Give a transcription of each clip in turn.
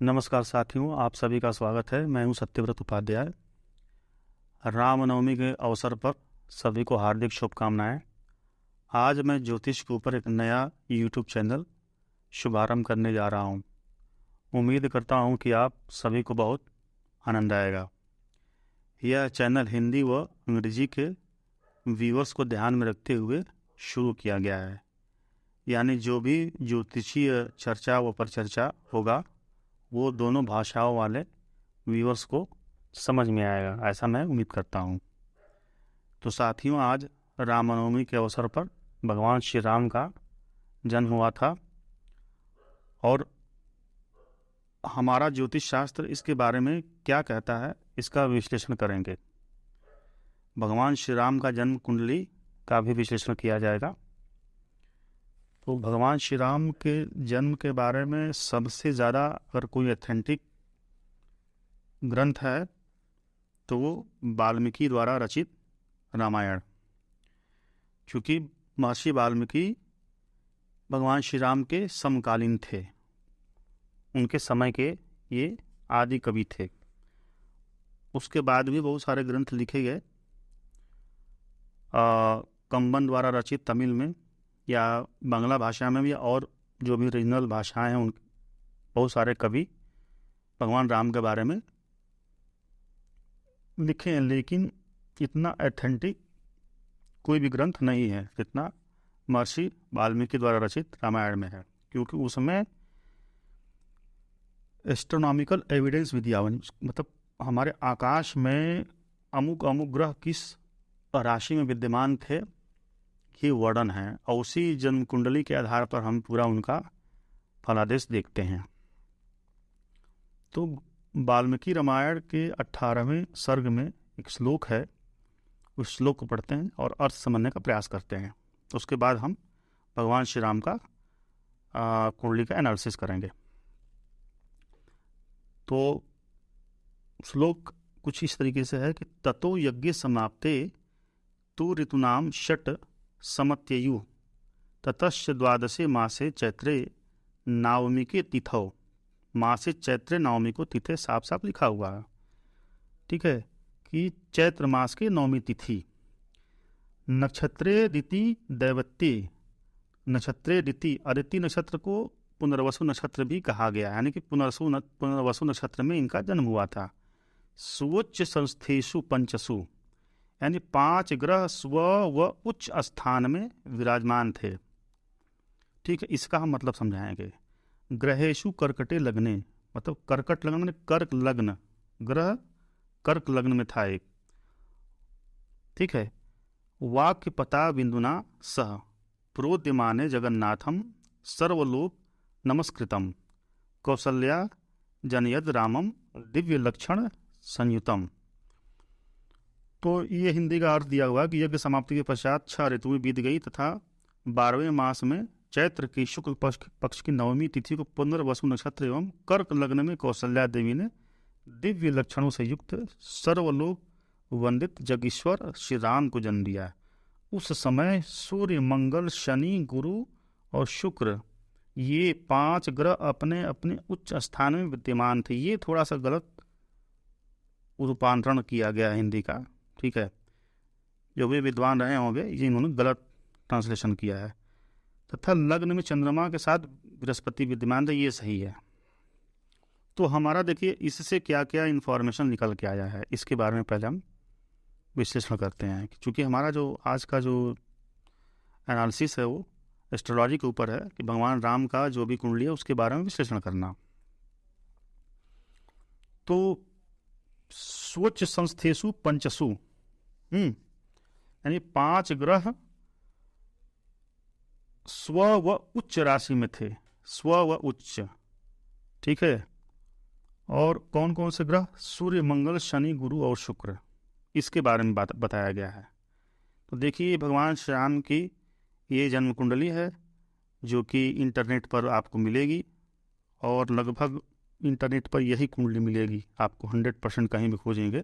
नमस्कार साथियों, आप सभी का स्वागत है। मैं हूं सत्यव्रत उपाध्याय। रामनवमी के अवसर पर सभी को हार्दिक शुभकामनाएं। आज मैं ज्योतिष के ऊपर एक नया यूट्यूब चैनल शुभारंभ करने जा रहा हूं। उम्मीद करता हूं कि आप सभी को बहुत आनंद आएगा। यह चैनल हिंदी व अंग्रेजी के व्यूअर्स को ध्यान में रखते हुए शुरू किया गया है। यानी जो भी ज्योतिषीय चर्चा व परिचर्चा होगा वो दोनों भाषाओं वाले व्यूअर्स को समझ में आएगा, ऐसा मैं उम्मीद करता हूँ। तो साथियों, आज रामनवमी के अवसर पर भगवान श्री राम का जन्म हुआ था और हमारा ज्योतिष शास्त्र इसके बारे में क्या कहता है, इसका विश्लेषण करेंगे। भगवान श्री राम का जन्म कुंडली का भी विश्लेषण किया जाएगा। तो भगवान श्री राम के जन्म के बारे में सबसे ज़्यादा अगर कोई ऑथेंटिक ग्रंथ है तो वो वाल्मीकि द्वारा रचित रामायण। क्योंकि महर्षि वाल्मीकि भगवान श्री राम के समकालीन थे, उनके समय के ये आदि कवि थे। उसके बाद भी बहुत सारे ग्रंथ लिखे गए, कंबन द्वारा रचित तमिल में या बांग्ला भाषा में भी, और जो भी रीजनल भाषाएं हैं उन बहुत सारे कवि भगवान राम के बारे में लिखे हैं। लेकिन इतना ऑथेंटिक कोई भी ग्रंथ नहीं है जितना महर्षि वाल्मीकि द्वारा रचित रामायण में है। क्योंकि उसमें एस्ट्रोनॉमिकल एविडेंस भी दिया हुआ, मतलब हमारे आकाश में अमुक अमुक ग्रह किस राशि में विद्यमान थे ये वर्णन है, और उसी जन्म कुंडली के आधार पर हम पूरा उनका फलादेश देखते हैं। तो वाल्मीकि रामायण के 18वें सर्ग में एक श्लोक है, उस श्लोक को पढ़ते हैं और अर्थ समझने का प्रयास करते हैं। तो उसके बाद हम भगवान श्री राम का कुंडली का एनालिसिस करेंगे। तो श्लोक कुछ इस तरीके से है कि ततो यज्ञ समाप्ते तु ऋतूनाम षट समत्ययु ततश्च द्वादशे मासे चैत्रे नवमी के तिथौ। मासे चैत्रे नवमी को तिथे साफ साफ लिखा हुआ है, ठीक है, कि चैत्र मास के नवमी तिथि। नक्षत्रे दिति दैवत्य, नक्षत्रे दिति, अदिति नक्षत्र को पुनर्वसु नक्षत्र भी कहा गया, यानी कि पुनर्वसु नक्षत्र में इनका जन्म हुआ था। सुवोच्च संस्थेषु पंचसु, यानी 5 ग्रह स्व व उच्च स्थान में विराजमान थे। ठीक है, इसका हम मतलब समझाएंगे। ग्रहेशु कर्कटे लग्ने, मतलब कर्कट लग्न में कर्क लग्न, ग्रह कर्क लग्न में था एक, ठीक है। वाक्य पता बिंदुना सह प्रोद्यमाने जगन्नाथम सर्वलोक नमस्कृतम कौसल्या जनयद रामम दिव्य लक्षण संयुतम। तो ये हिंदी का अर्थ दिया हुआ कि यज्ञ समाप्ति के पश्चात 6 ऋतुएं बीत गई तथा 12वें मास में चैत्र की शुक्ल पक्ष की नवमी तिथि को पुनर्वसु नक्षत्र एवं कर्क लग्न में कौशल्या देवी ने दिव्य लक्षणों से युक्त सर्वलोक वंदित जगीश्वर श्री राम को जन्म दिया। उस समय सूर्य, मंगल, शनि, गुरु और शुक्र, ये 5 ग्रह अपने अपने उच्च स्थान में विद्यमान थे। ये थोड़ा सा गलत रूपांतरण किया गया हिंदी का, ठीक है। जो भी विद्वान रहे होंगे ये इन्होंने गलत ट्रांसलेशन किया है। तथा लग्न में चंद्रमा के साथ बृहस्पति विद्यमान थे, ये सही है। तो हमारा देखिए इससे क्या क्या इन्फॉर्मेशन निकल के आया है, इसके बारे में पहले हम विश्लेषण करते हैं। क्योंकि हमारा जो आज का जो एनालिसिस है वो एस्ट्रोलॉजी के ऊपर है कि भगवान राम का जो भी कुंडली है उसके बारे में विश्लेषण करना। तो स्वच्छ संस्थेषु पंचसु, यानी 5 ग्रह स्व व उच्च राशि में थे, स्व व उच्च, ठीक है। और कौन कौन से ग्रह? सूर्य, मंगल, शनि, गुरु और शुक्र, इसके बारे में बताया गया है। तो देखिए भगवान श्री राम की ये जन्म कुंडली है जो कि इंटरनेट पर आपको मिलेगी, और लगभग इंटरनेट पर यही कुंडली मिलेगी आपको 100%। कहीं भी खोजेंगे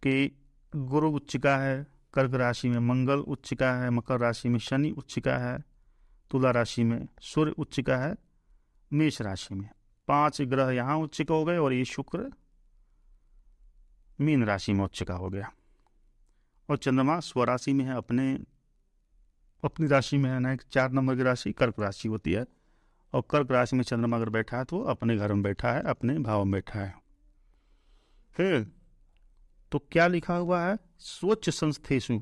कि गुरु उच्चिका है कर्क राशि में, मंगल उच्चिका है मकर राशि में, शनि उच्चिका है तुला राशि में, सूर्य उच्चिका है मेष राशि में, 5 ग्रह यहाँ उच्च का हो गए और ये शुक्र मीन राशि में उच्च का हो गया, और चंद्रमा स्वराशि में है, अपनी राशि में है ना। 4 नंबर की राशि कर्क राशि होती है, और कर्क राशि में चंद्रमा अगर बैठा है तो वो अपने घर में बैठा है, अपने भाव में बैठा है। फिर तो क्या लिखा हुआ है, स्वच्छ संस्थेषु,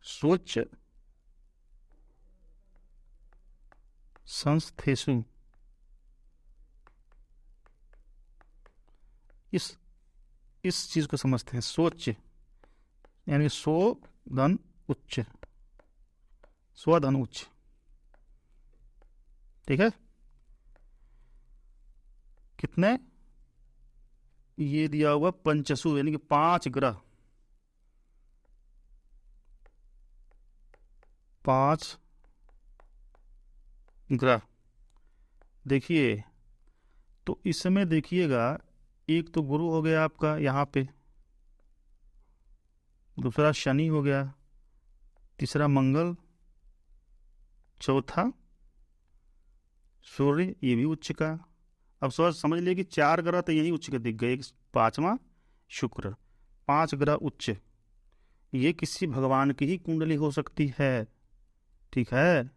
स्वच्छ संस्थेषु, इस चीज को समझते हैं। स्वच्छ यानी स्व धन उच्च, स्वधन उच्च, ठीक है। कितने, ये दिया हुआ पंचसु यानी कि 5 ग्रह, 5 ग्रह। देखिए तो इसमें देखिएगा, एक तो गुरु हो गया आपका यहाँ पे, दूसरा शनि हो गया, तीसरा मंगल, चौथा सूर्य, ये भी उच्च का। अब समझ लिए कि 4 ग्रह तो यही उच्च के दिख गए, 5वां शुक्र, 5 ग्रह उच्च। ये किसी भगवान की ही कुंडली हो सकती है, ठीक है।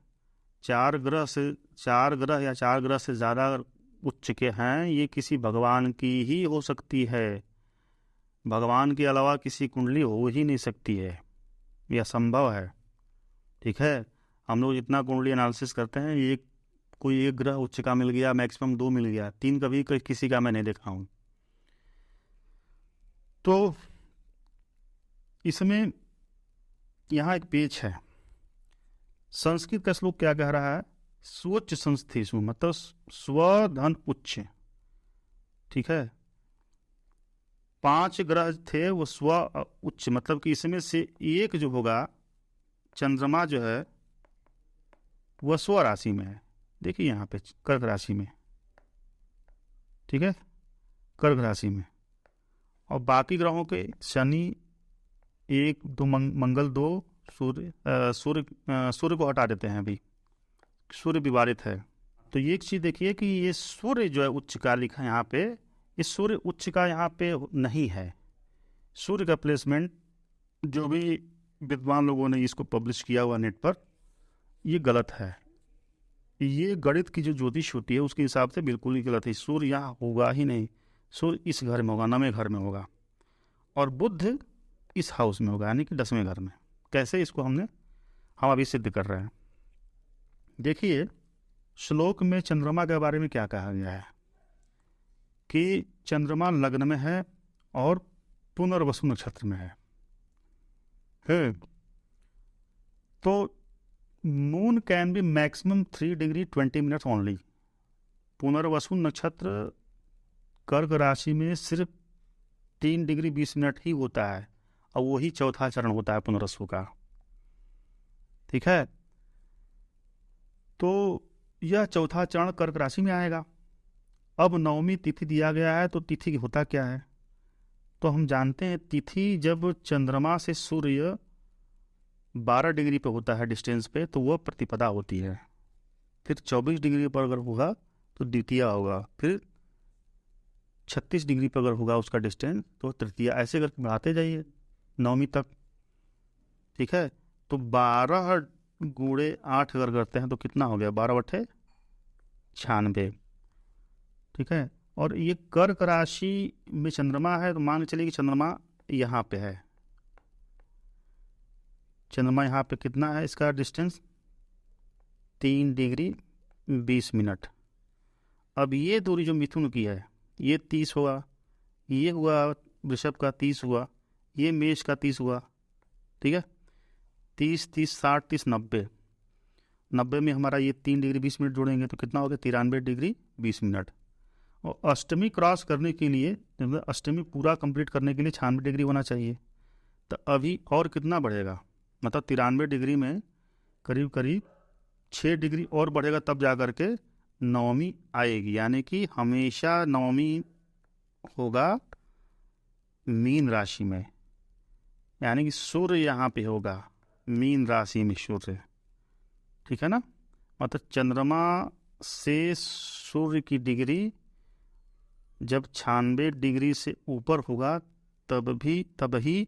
4 ग्रह या 4 ग्रह से ज्यादा उच्च के हैं, ये किसी भगवान की ही हो सकती है। भगवान के अलावा किसी कुंडली हो ही नहीं सकती है, यह संभव है, ठीक है। हम लोग जितना कुंडली एनालिसिस करते हैं, ये कोई एक ग्रह उच्च का मिल गया, मैक्सिमम 2 मिल गया, 3 कभी किसी का मैं नहीं देखा हूं। तो इसमें यहां एक पेज है, संस्कृत का श्लोक क्या कह रहा है, स्वच्छ संस्थेषु मतलब स्वधन उच्च, ठीक है। 5 ग्रह थे वो स्व उच्च, मतलब कि इसमें से एक जो होगा, चंद्रमा जो है वह स्व राशि में है, देखिए यहाँ पे कर्क राशि में, ठीक है, कर्क राशि में। और बाकी ग्रहों के शनि 1 2 मंगल 2, सूर्य को हटा देते हैं, अभी सूर्य विवारित है। तो ये एक चीज देखिए कि ये सूर्य जो है उच्च का लिखा है यहाँ पे, इस सूर्य उच्च का यहाँ पे नहीं है। सूर्य का प्लेसमेंट जो भी विद्वान लोगों ने इसको पब्लिश किया हुआ नेट पर, ये गलत है। ये गणित की जो ज्योतिष होती है उसके हिसाब से बिल्कुल ही गलत है। सूर्य यहाँ होगा ही नहीं, सूर्य इस घर में होगा, 9वें घर में होगा, और बुध इस हाउस में होगा, यानी कि 10वें घर में। कैसे, इसको हम अभी सिद्ध कर रहे हैं। देखिए श्लोक में चंद्रमा के बारे में क्या कहा गया है कि चंद्रमा लग्न में है और पुनर्वसु नक्षत्र में है। तो moon can be maximum 3 degree 20 minutes only. Punarvasu नक्षत्र कर्क राशि में सिर्फ 3 डिग्री 20 मिनट ही होता है, और वही चौथा चरण होता है पुनर्वसु का, ठीक है। तो यह चौथा चरण कर्क राशि में आएगा। अब 9वीं तिथि दिया गया है, तो तिथि होता क्या है, तो हम जानते हैं तिथि जब चंद्रमा से सूर्य 12 डिग्री पे होता है डिस्टेंस पे, तो वह प्रतिपदा होती है। फिर 24 डिग्री पर अगर होगा तो द्वितीया होगा, फिर 36 डिग्री पर अगर होगा उसका डिस्टेंस तो तृतीया, ऐसे करके बढ़ाते जाइए 9वीं तक, ठीक है। तो 12 गुणे 8 अगर करते हैं तो कितना हो गया, 12 बटे 96, ठीक है। और ये कर्क राशि में चंद्रमा है, तो मान के चलिए कि चंद्रमा यहाँ पे है, चंद्रमा यहाँ पे कितना है, इसका डिस्टेंस 3 डिग्री 20 मिनट। अब ये दूरी जो मिथुन की है ये 30 हुआ, ये हुआ वृषभ का 30 हुआ, ये मेष का 30 हुआ, ठीक है। 30 30 60 30 90, 90 में हमारा ये 3 डिग्री 20 मिनट जोड़ेंगे तो कितना हो गया, 93 डिग्री 20 मिनट। और अष्टमी क्रॉस करने के लिए, अष्टमी पूरा कंप्लीट करने के लिए 96 डिग्री होना चाहिए। तो अभी और कितना बढ़ेगा, मतलब 93 डिग्री में करीब करीब 6 डिग्री और बढ़ेगा, तब जा करके 9वीं आएगी। यानी कि हमेशा 9वीं होगा मीन राशि में, यानी कि सूर्य यहाँ पे होगा मीन राशि में सूर्य, ठीक है ना। मतलब चंद्रमा से सूर्य की डिग्री जब 96 डिग्री से ऊपर होगा तब ही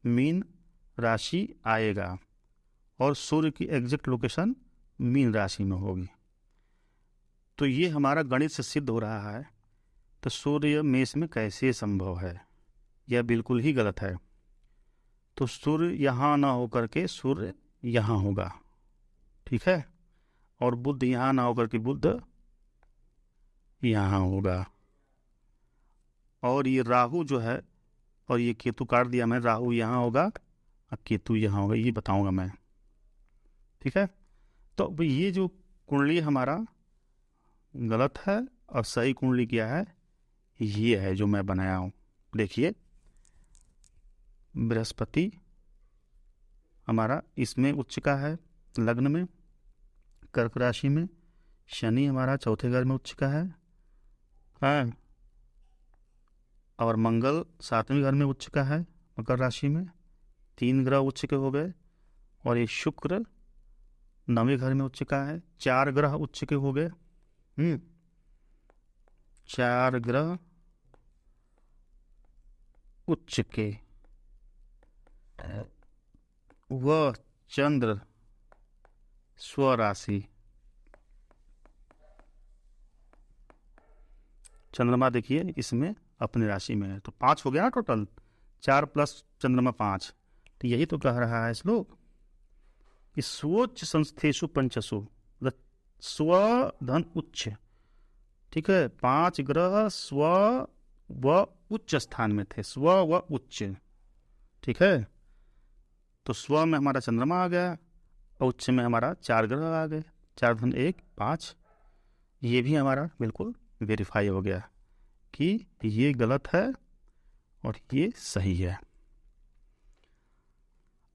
मीन राशि आएगा और सूर्य की एग्जैक्ट लोकेशन मीन राशि में होगी। तो ये हमारा गणित से सिद्ध हो रहा है। तो सूर्य मेष में कैसे संभव है? यह बिल्कुल ही गलत है। तो सूर्य यहाँ ना होकर के सूर्य यहाँ होगा, ठीक है, और बुध यहाँ ना होकर के बुध यहाँ होगा, और ये राहु जो है और ये केतु काट दिया मैं, राहु यहाँ होगा और केतु यहाँ होगा, ये बताऊंगा मैं, ठीक है। तो ये जो कुंडली हमारा गलत है और सही कुंडली क्या है, ये है जो मैं बनाया हूँ। देखिए बृहस्पति हमारा इसमें उच्च का है, लग्न में कर्क राशि में। शनि हमारा चौथे घर में उच्च का है, हाँ, और मंगल 7वें घर में उच्च का है मकर राशि में। 3 ग्रह उच्च के हो गए। और ये शुक्र 9वें घर में उच्च का है। 4 ग्रह उच्च के हो गए। 4 ग्रह उच्च के, वह चंद्र स्वराशि, चंद्रमा देखिए इसमें अपनी राशि में है। तो 5 हो गया ना टोटल, 4 प्लस चंद्रमा 5। तो यही तो कह रहा है श्लोक कि स्वोच्च संस्थेषु पंचसु, स्वधन उच्च, ठीक है। 5 ग्रह स्व व उच्च स्थान में थे, स्व व उच्च, ठीक है। तो स्व में हमारा चंद्रमा आ गया और उच्च में हमारा 4 ग्रह आ गए, 4 धन 1 5। ये भी हमारा बिल्कुल वेरीफाई हो गया कि ये गलत है और ये सही है।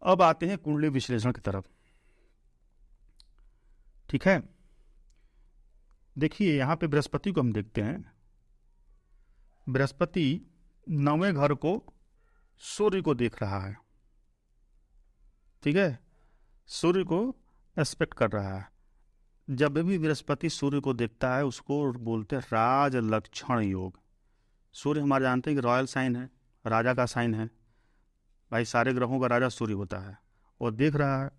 अब आते हैं कुंडली विश्लेषण की तरफ, ठीक है। देखिए यहाँ पे बृहस्पति को हम देखते हैं। बृहस्पति 9वें घर को सूर्य को देख रहा है, ठीक है, सूर्य को एस्पेक्ट कर रहा है। जब भी बृहस्पति सूर्य को देखता है उसको बोलते हैं राज लक्षण योग। सूर्य हमारे जानते हैं कि रॉयल साइन है, राजा का साइन है भाई, सारे ग्रहों का राजा सूर्य होता है, और देख रहा है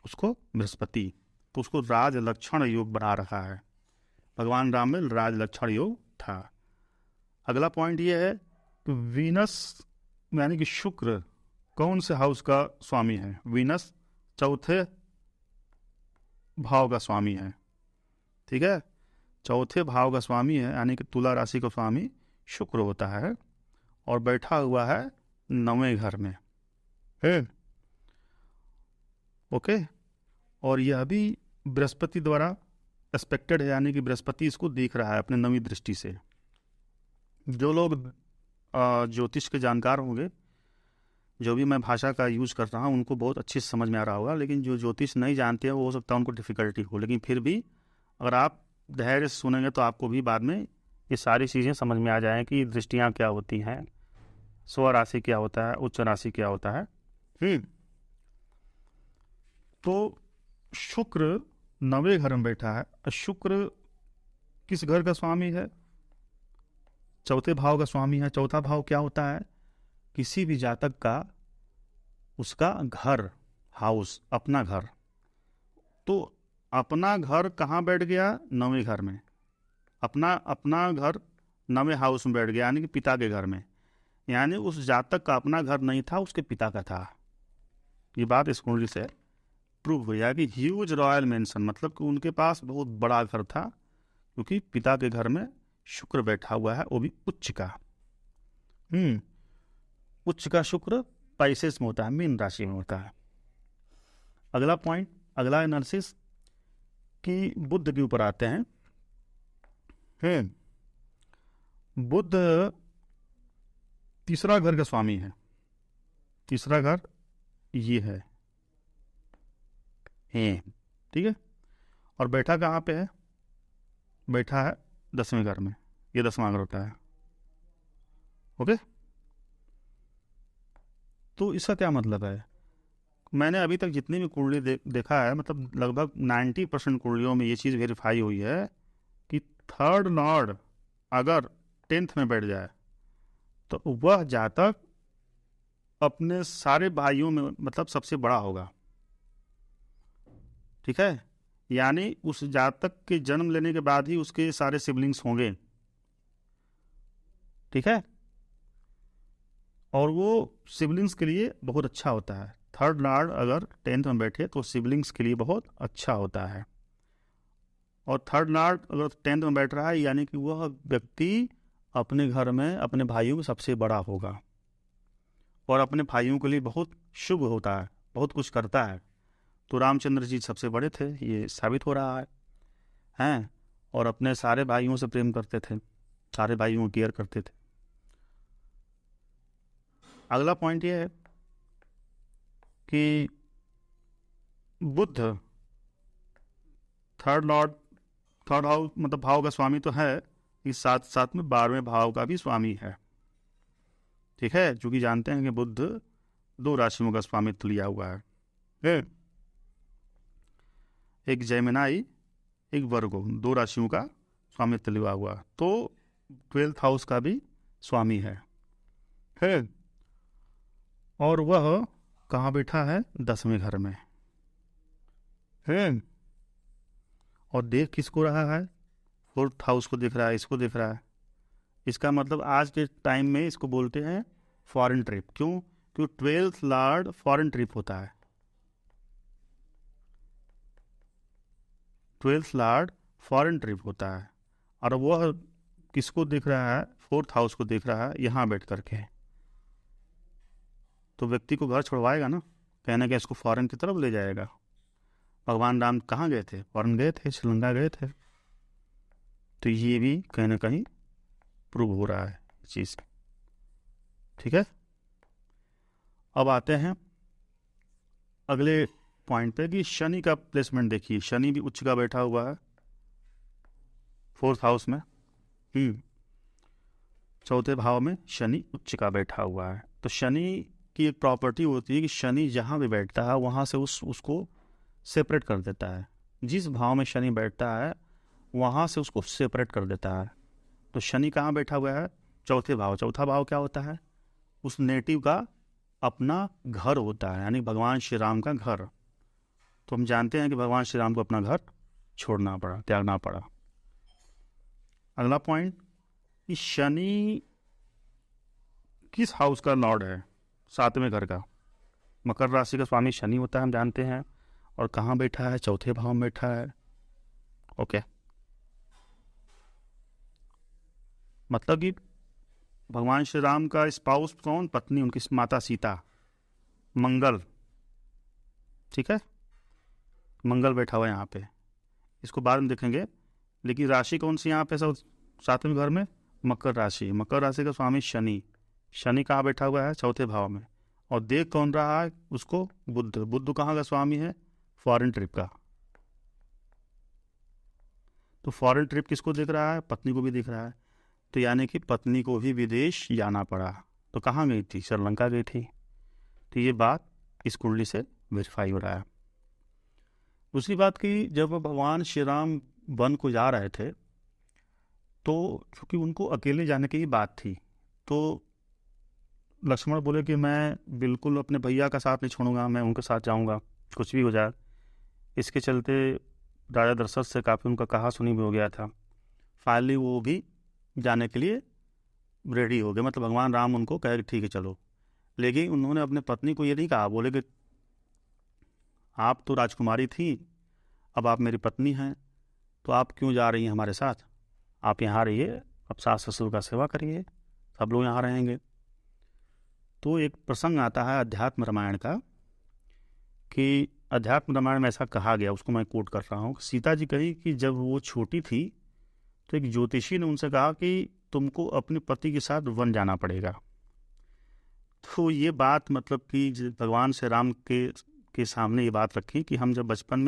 उसको बृहस्पति, तो उसको राज लक्षण योग बना रहा है। भगवान राम में राज लक्षण योग था। अगला पॉइंट ये है कि वीनस यानी कि शुक्र कौन से हाउस का स्वामी है? वीनस चौथे भाव का स्वामी है, ठीक है। चौथे भाव का स्वामी है यानी कि तुला राशि का स्वामी शुक्र होता है और बैठा हुआ है 9वें घर में है, ओके। और यह भी बृहस्पति द्वारा एक्सपेक्टेड है, यानी कि बृहस्पति इसको देख रहा है अपने 9वीं दृष्टि से। जो लोग ज्योतिष के जानकार होंगे, जो भी मैं भाषा का यूज कर रहा हूँ उनको बहुत अच्छी समझ में आ रहा होगा, लेकिन जो ज्योतिष नहीं जानते हैं वो हो सकता है उनको डिफिकल्टी हो। लेकिन फिर भी अगर आप धैर्य से सुनेंगे तो आपको भी बाद में ये सारी चीज़ें समझ में आ जाएं कि दृष्टियाँ क्या होती हैं, स्व राशि क्या होता है, उच्च राशि क्या होता है। तो शुक्र 9वें घर में बैठा है। शुक्र किस घर का स्वामी है? चौथे भाव का स्वामी है। चौथा भाव क्या होता है? किसी भी जातक का उसका घर, हाउस, अपना घर। तो अपना घर कहाँ बैठ गया? 9वें घर में। अपना घर 9वें हाउस में बैठ गया, यानी कि पिता के घर में। यानी उस जातक का अपना घर नहीं था, उसके पिता का था। ये बात इस कुंडली से प्रूव हो गया कि ह्यूज रॉयल मेंशन, मतलब कि उनके पास बहुत बड़ा घर था, क्योंकि पिता के घर में शुक्र बैठा हुआ है, वो भी उच्च का। उच्च का शुक्र पाइसेस में होता है, मीन राशि में होता है। अगला पॉइंट, अगला एनालिसिस कि बुध के ऊपर आते हैं। बुध तीसरा घर का स्वामी है। तीसरा घर ये है, ठीक है। और बैठा कहाँ पे है? बैठा है 10वें घर में। ये 10वां घर होता है, ओके। तो इसका क्या मतलब है? मैंने अभी तक जितनी भी कुंडली देखा है, मतलब लगभग 90% कुंडलियों में ये चीज़ वेरीफाई हुई है थर्ड लॉर्ड अगर 10th में बैठ जाए तो वह जातक अपने सारे भाइयों में मतलब सबसे बड़ा होगा। ठीक है, यानी उस जातक के जन्म लेने के बाद ही उसके सारे सिबलिंग्स होंगे। ठीक है, और वो सिबलिंग्स के लिए बहुत अच्छा होता है। थर्ड लॉर्ड अगर 10th में बैठे तो सिबलिंग्स के लिए बहुत अच्छा होता है। और थर्ड लॉर्ड अगर 10th में बैठ रहा है यानी कि वह व्यक्ति अपने घर में अपने भाइयों में सबसे बड़ा होगा और अपने भाइयों के लिए बहुत शुभ होता है, बहुत कुछ करता है। तो रामचंद्र जी सबसे बड़े थे, ये साबित हो रहा है हैं। और अपने सारे भाइयों से प्रेम करते थे, सारे भाइयों को केयर करते थे। अगला पॉइंट ये है कि बुद्ध थर्ड हाउस मतलब भाव का स्वामी तो है, इस साथ साथ में 12वें भाव का भी स्वामी है। ठीक है, चूंकि जानते हैं कि बुद्ध 2 राशियों का स्वामित्व लिया हुआ है, एक जैमिनाई एक वर्गो, 2 राशियों का स्वामित्व लिया हुआ, तो 12th हाउस का भी स्वामी है। और वह कहाँ बैठा है? 10वें घर में है। और देख किसको रहा है? 4th हाउस को दिख रहा है, इसको दिख रहा है। इसका मतलब आज के टाइम में इसको बोलते हैं फॉरेन ट्रिप। क्यों? क्योंकि 12th लॉर्ड फॉरेन ट्रिप होता है। 12th लॉर्ड फॉरेन ट्रिप होता है और वह किसको दिख रहा है? 4th हाउस को दिख रहा है यहाँ बैठ करके। तो व्यक्ति को घर छोड़वाएगा ना, कहना कि इसको फॉरेन की तरफ ले जाएगा। भगवान राम कहाँ गए थे? फॉरेन गए थे, श्रीलंका गए थे। तो ये भी कहीं ना कहीं प्रूव हो रहा है चीज़। ठीक है, अब आते हैं अगले पॉइंट पे कि शनि का प्लेसमेंट देखिए। शनि भी उच्च का बैठा हुआ है 4th हाउस में। 4थे भाव में शनि उच्च का बैठा हुआ है। तो शनि की एक प्रॉपर्टी होती है कि शनि जहाँ भी बैठता है वहाँ से उसको सेपरेट कर देता है। जिस भाव में शनि बैठता है वहाँ से उसको सेपरेट कर देता है। तो शनि कहाँ बैठा हुआ है? 4थे भाव। 4था भाव क्या होता है? उस नेटिव का अपना घर होता है, यानी भगवान श्री राम का घर। तो हम जानते हैं कि भगवान श्री राम को अपना घर छोड़ना पड़ा, त्यागना पड़ा। अगला पॉइंट कि शनि किस हाउस का लॉर्ड है? 7वें घर का। मकर राशि का स्वामी शनि होता है, हम जानते हैं। और कहाँ बैठा है? 4थे भाव में बैठा है। ओके, मतलब कि भगवान श्री राम का स्पाउस कौन? पत्नी, उनकी माता सीता, मंगल। ठीक है, मंगल बैठा हुआ है यहाँ पे, इसको बाद में देखेंगे। लेकिन राशि कौन सी यहाँ पे? सब 7वें घर में मकर राशि। मकर राशि का स्वामी शनि। शनि कहाँ बैठा हुआ है? 4थे भाव में। और देख कौन रहा है उसको? बुद्ध। बुद्ध कहाँ का स्वामी है? फॉरेन ट्रिप का। तो फॉरेन ट्रिप किसको दिख रहा है? पत्नी को भी दिख रहा है। तो यानी कि पत्नी को भी विदेश जाना पड़ा। तो कहाँ गई थी? श्रीलंका गई थी। तो ये बात इस कुंडली से वेरीफाई हो रहा है। दूसरी बात कि जब भगवान श्री राम वन को जा रहे थे तो चूंकि उनको अकेले जाने की ही बात थी, तो लक्ष्मण बोले कि मैं बिल्कुल अपने भैया का साथ नहीं छोड़ूंगा, मैं उनके साथ जाऊंगा, कुछ भी हो जाए। इसके चलते राजा दशरथ से काफ़ी उनका कहा सुनी भी हो गया था। फाइनली वो भी जाने के लिए रेडी हो गए, मतलब भगवान राम उनको कहे कि ठीक है चलो। लेकिन उन्होंने अपने पत्नी को ये नहीं कहा, बोले कि आप तो राजकुमारी थी, अब आप मेरी पत्नी हैं, तो आप क्यों जा रही हैं हमारे साथ? आप यहाँ रहिए, अब सास ससुर का सेवा करिए, सब लोग यहाँ रहेंगे। तो एक प्रसंग आता है अध्यात्म रामायण का कि अध्यात्म रामायण में ऐसा कहा गया, उसको मैं कोट कर रहा हूँ। सीता जी कही कि जब वो छोटी थी तो एक ज्योतिषी ने उनसे कहा कि तुमको अपने पति के साथ वन जाना पड़ेगा। तो ये बात मतलब कि भगवान श्री राम के सामने ये बात रखी कि हम बचपन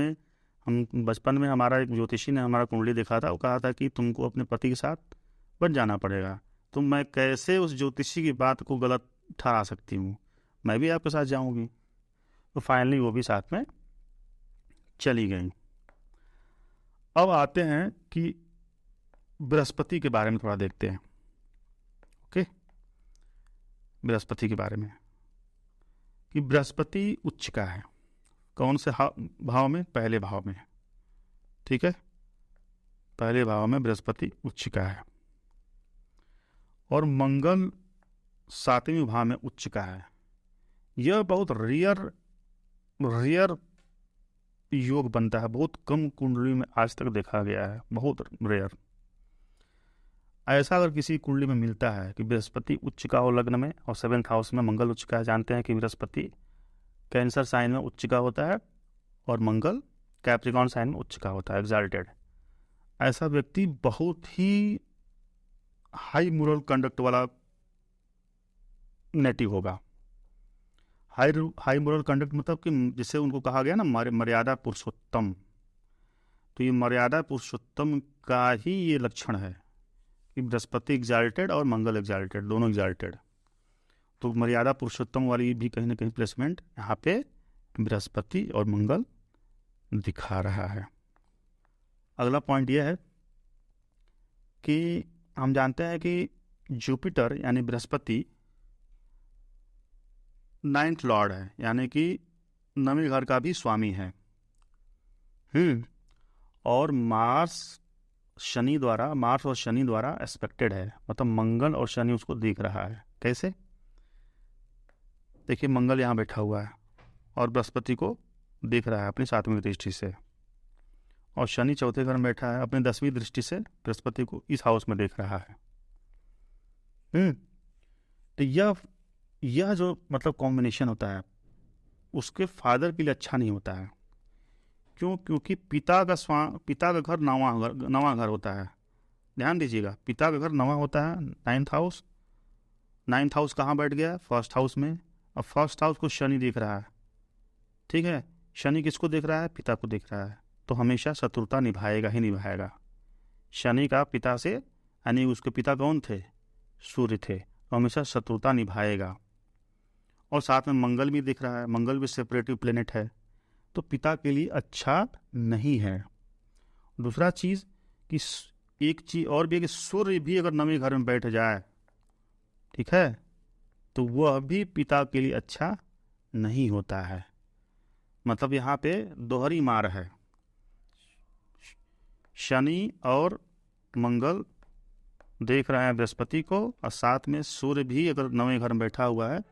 में हमारा एक ज्योतिषी ने हमारा कुंडली देखा था, वो कहा था कि तुमको अपने पति के साथ वन जाना पड़ेगा। तो मैं कैसे उस ज्योतिषी की बात को गलत ठहरा सकती हूँ? मैं भी आपके साथ जाऊँगी। तो फाइनली वो भी साथ में चली गई। अब आते हैं कि बृहस्पति के बारे में थोड़ा देखते हैं। ओके, बृहस्पति के बारे में कि बृहस्पति उच्च का है। कौन से भाव में? पहले भाव में। ठीक है, पहले भाव में बृहस्पति उच्च का है। और मंगल 7वें भाव में उच्च का है। यह बहुत रेयर योग बनता है, बहुत कम कुंडली में आज तक देखा गया है, बहुत रेयर। ऐसा अगर किसी कुंडली में मिलता है कि बृहस्पति उच्च का हो लग्न में और 7th हाउस में मंगल उच्च का है, जानते हैं कि बृहस्पति कैंसर साइन में उच्च का होता है और मंगल कैप्रिकॉर्न साइन में उच्च का होता है, एग्जाल्टेड। ऐसा व्यक्ति बहुत ही हाई मोरल कंडक्ट वाला नेटिव होगा। हाई मोरल कंडक्ट मतलब कि जिसे उनको कहा गया ना मर्यादा पुरुषोत्तम, तो ये मर्यादा पुरुषोत्तम का ही ये लक्षण है कि बृहस्पति एग्जाल्टेड और मंगल एग्जाल्टेड, दोनों एग्जाल्टेड। तो मर्यादा पुरुषोत्तम वाली भी कहीं ना कहीं प्लेसमेंट यहाँ पे बृहस्पति और मंगल दिखा रहा है। अगला पॉइंट यह है कि हम जानते हैं कि जुपिटर यानी बृहस्पति 9th लॉर्ड है, यानी कि 9वें घर का भी स्वामी है। और मार्स और शनि द्वारा एस्पेक्टेड है, मतलब मंगल और शनि उसको देख रहा है। कैसे? देखिए, मंगल यहाँ बैठा हुआ है और बृहस्पति को देख रहा है अपनी 7वीं दृष्टि से, और शनि 4थे घर में बैठा है अपनी 10वीं दृष्टि से बृहस्पति को इस हाउस में देख रहा है। तो यह जो मतलब कॉम्बिनेशन होता है उसके फादर के लिए अच्छा नहीं होता है। क्यों? क्योंकि पिता का घर नवा घर होता है। ध्यान दीजिएगा, पिता का घर नवा होता है, 9th हाउस। 9th हाउस कहाँ बैठ गया? 1st हाउस में। अब 1st हाउस को शनि देख रहा है। ठीक है, शनि किसको देख रहा है? पिता को देख रहा है। तो हमेशा शत्रुता निभाएगा ही निभाएगा शनि का पिता से, यानी उसके पिता कौन थे? सूर्य थे, तो हमेशा शत्रुता निभाएगा। और साथ में मंगल भी दिख रहा है, मंगल भी सेपरेटिव प्लेनेट है, तो पिता के लिए अच्छा नहीं है। दूसरा चीज कि एक चीज और भी है कि सूर्य भी अगर 9वें घर में बैठ जाए, ठीक है, तो वह भी पिता के लिए अच्छा नहीं होता है। मतलब यहाँ पे दोहरी मार है। शनि और मंगल देख रहे हैं बृहस्पति को, और साथ में सूर्य भी अगर 9वें घर में बैठा हुआ है,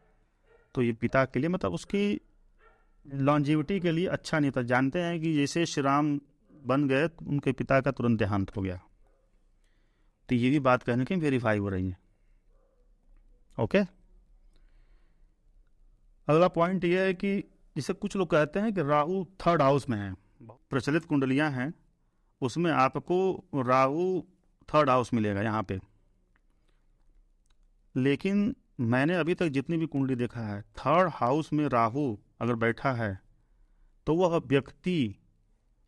तो ये पिता के लिए मतलब उसकी लॉन्जिविटी के लिए अच्छा नहीं था। जानते हैं कि जैसे श्री राम बन गए तो उनके पिता का तुरंत देहांत हो गया। तो ये भी बात कहने की वेरीफाई हो रही है। ओके, अगला पॉइंट ये है कि जिसे कुछ लोग कहते हैं कि राहु 3rd हाउस में है। प्रचलित कुंडलियां हैं उसमें आपको राहु 3rd हाउस मिलेगा यहाँ पे, लेकिन मैंने अभी तक जितनी भी कुंडली देखा है 3rd हाउस में राहु अगर बैठा है तो वह व्यक्ति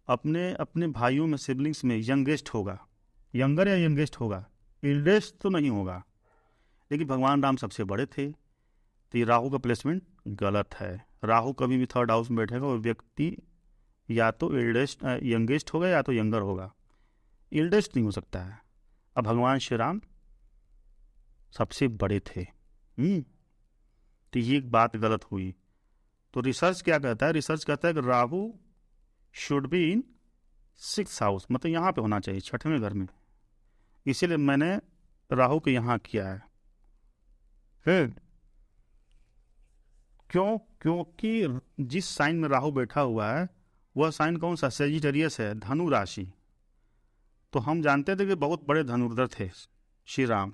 अपने अपने भाइयों में, सिबलिंग्स में यंगेस्ट होगा, यंगर या यंगेस्ट होगा, एल्डेस्ट तो नहीं होगा। लेकिन भगवान राम सबसे बड़े थे, तो ये राहु का प्लेसमेंट गलत है। राहु कभी भी 3rd हाउस में बैठेगा वो व्यक्ति या तो यंगेस्ट होगा या तो यंगर होगा, एल्डेस्ट नहीं हो सकता है। अब भगवान श्री राम सबसे बड़े थे, तो ये एक बात गलत हुई। तो रिसर्च क्या कहता है? रिसर्च कहता है कि Rahu should be in 6th house, मतलब यहाँ पे होना चाहिए 6वें घर में। इसीलिए मैंने राहु को यहाँ किया है। क्यों? क्योंकि जिस साइन में राहु बैठा हुआ है वह साइन कौन सा? सेजिटेरियस है, धनु राशि। तो हम जानते थे कि बहुत बड़े धनुर्धर थे श्री राम,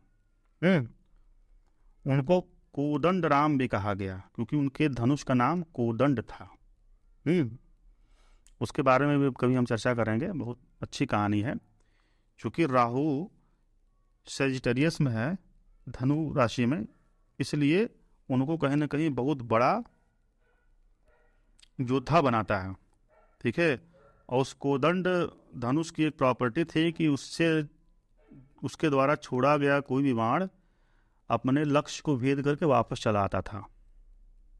उनको कोदंड राम भी कहा गया क्योंकि उनके धनुष का नाम कोदंड था। उसके बारे में भी कभी हम चर्चा करेंगे, बहुत अच्छी कहानी है। क्योंकि राहु सेजिटेरियस में है, धनु राशि में, इसलिए उनको कहीं ना कहीं बहुत बड़ा योद्धा बनाता है। ठीक है, और उस कोदंड धनुष की एक प्रॉपर्टी थी कि उसके द्वारा छोड़ा गया कोई भी बाण अपने लक्ष्य को भेद करके वापस चला आता था।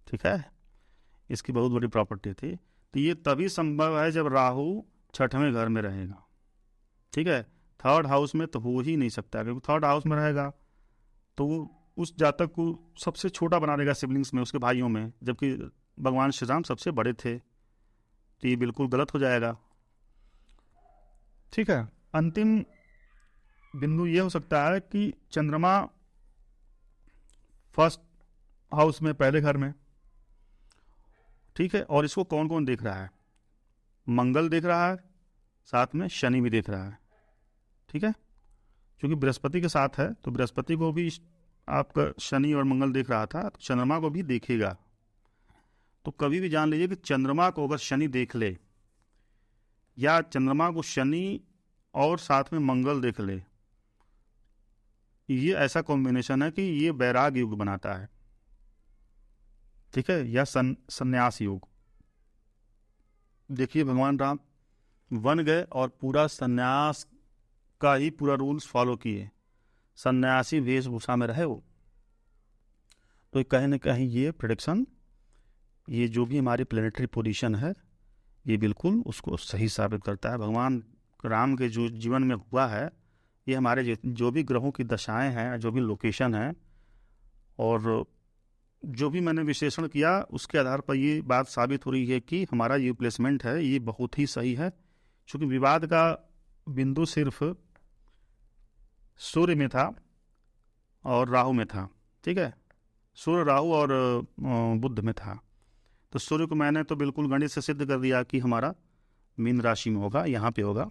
ठीक है, इसकी बहुत बड़ी प्रॉपर्टी थी। तो ये तभी संभव है जब राहु 6वें घर में रहेगा। ठीक है, थर्ड हाउस में तो हो ही नहीं सकता, क्योंकि थर्ड हाउस में रहेगा तो वो उस जातक को सबसे छोटा बना देगा सिबलिंग्स में, उसके भाइयों में, जबकि भगवान श्री राम सबसे बड़े थे, तो ये बिल्कुल गलत हो जाएगा। ठीक है, अंतिम बिंदु ये हो सकता है कि चंद्रमा फर्स्ट हाउस में, पहले घर में, ठीक है, और इसको कौन कौन देख रहा है? मंगल देख रहा है, साथ में शनि भी देख रहा है। ठीक है, क्योंकि बृहस्पति के साथ है तो बृहस्पति को भी आपका शनि और मंगल देख रहा था, तो चंद्रमा को भी देखेगा। तो कभी भी जान लीजिए कि चंद्रमा को अगर शनि देख ले या चंद्रमा को शनि और साथ में मंगल देख ले, ये ऐसा कॉम्बिनेशन है कि ये वैराग युग बनाता है। ठीक है, या संन्यास युग। देखिए भगवान राम वन गए और पूरा संन्यास का ही पूरा रूल्स फॉलो किए, सन्यासी वेशभूषा में रहे वो। तो कहीं ना कहीं ये प्रेडिक्शन, ये जो भी हमारी प्लेनेटरी पोजीशन है, ये बिल्कुल उसको सही साबित करता है। भगवान राम के जो जीवन में हुआ है, ये हमारे जो भी ग्रहों की दशाएं हैं, जो भी लोकेशन है, और जो भी मैंने विश्लेषण किया, उसके आधार पर ये बात साबित हो रही है कि हमारा ये प्लेसमेंट है ये बहुत ही सही है। क्योंकि विवाद का बिंदु सिर्फ सूर्य में था और राहु में था। ठीक है, सूर्य, राहु और बुध में था। तो सूर्य को मैंने तो बिल्कुल गणित से सिद्ध कर दिया कि हमारा मीन राशि में होगा, यहाँ पे होगा।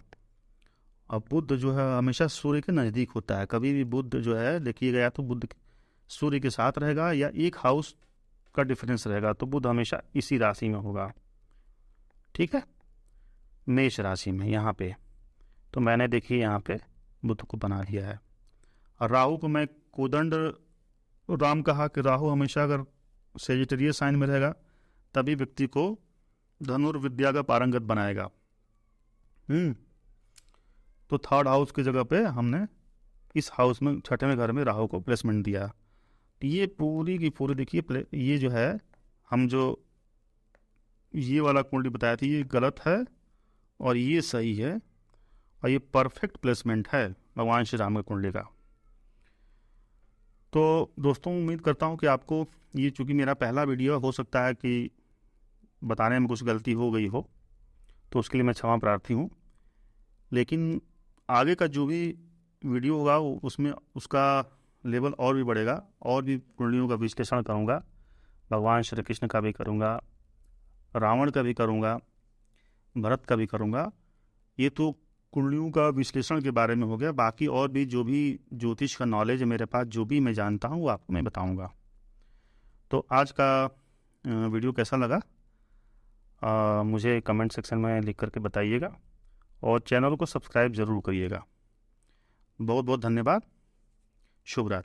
अब बुध जो है हमेशा सूर्य के नज़दीक होता है। कभी भी बुध जो है देखिएगा, या तो बुध सूर्य के साथ रहेगा या एक हाउस का डिफरेंस रहेगा, तो बुध हमेशा इसी राशि में होगा। ठीक है, मेष राशि में यहाँ पे। तो मैंने देखिए यहाँ पे बुध को बना दिया है। और राहु को मैं कोदंड राम कहा कि राहु हमेशा अगर सेजिटेरियस साइन में रहेगा तभी व्यक्ति को धनुर्विद्या का पारंगत बनाएगा। तो थर्ड हाउस की जगह पे हमने इस हाउस में, छठे घर में राहु को प्लेसमेंट दिया। ये पूरी की पूरी देखिए, ये जो है हम जो ये वाला कुंडली बताया थी, ये गलत है और ये सही है, और ये परफेक्ट प्लेसमेंट है भगवान श्री राम की कुंडली का। तो दोस्तों उम्मीद करता हूँ कि आपको ये, चूँकि मेरा पहला वीडियो, हो सकता है कि बताने में कुछ गलती हो गई हो, तो उसके लिए मैं क्षमा प्रार्थी हूँ। लेकिन आगे का जो भी वीडियो होगा उसमें उसका लेवल और भी बढ़ेगा, और भी कुंडलियों का विश्लेषण करूँगा। भगवान श्री कृष्ण का भी करूँगा, रावण का भी करूँगा, भरत का भी करूँगा। ये तो कुंडलियों का विश्लेषण के बारे में हो गया। बाकी और भी जो भी ज्योतिष का नॉलेज है मेरे पास, जो भी मैं जानता हूँ, वो आपको मैं बताऊँगा। तो आज का वीडियो कैसा लगा मुझे कमेंट सेक्शन में लिख करके बताइएगा, और चैनल को सब्सक्राइब ज़रूर करिएगा। बहुत बहुत धन्यवाद। शुभ रात्रि।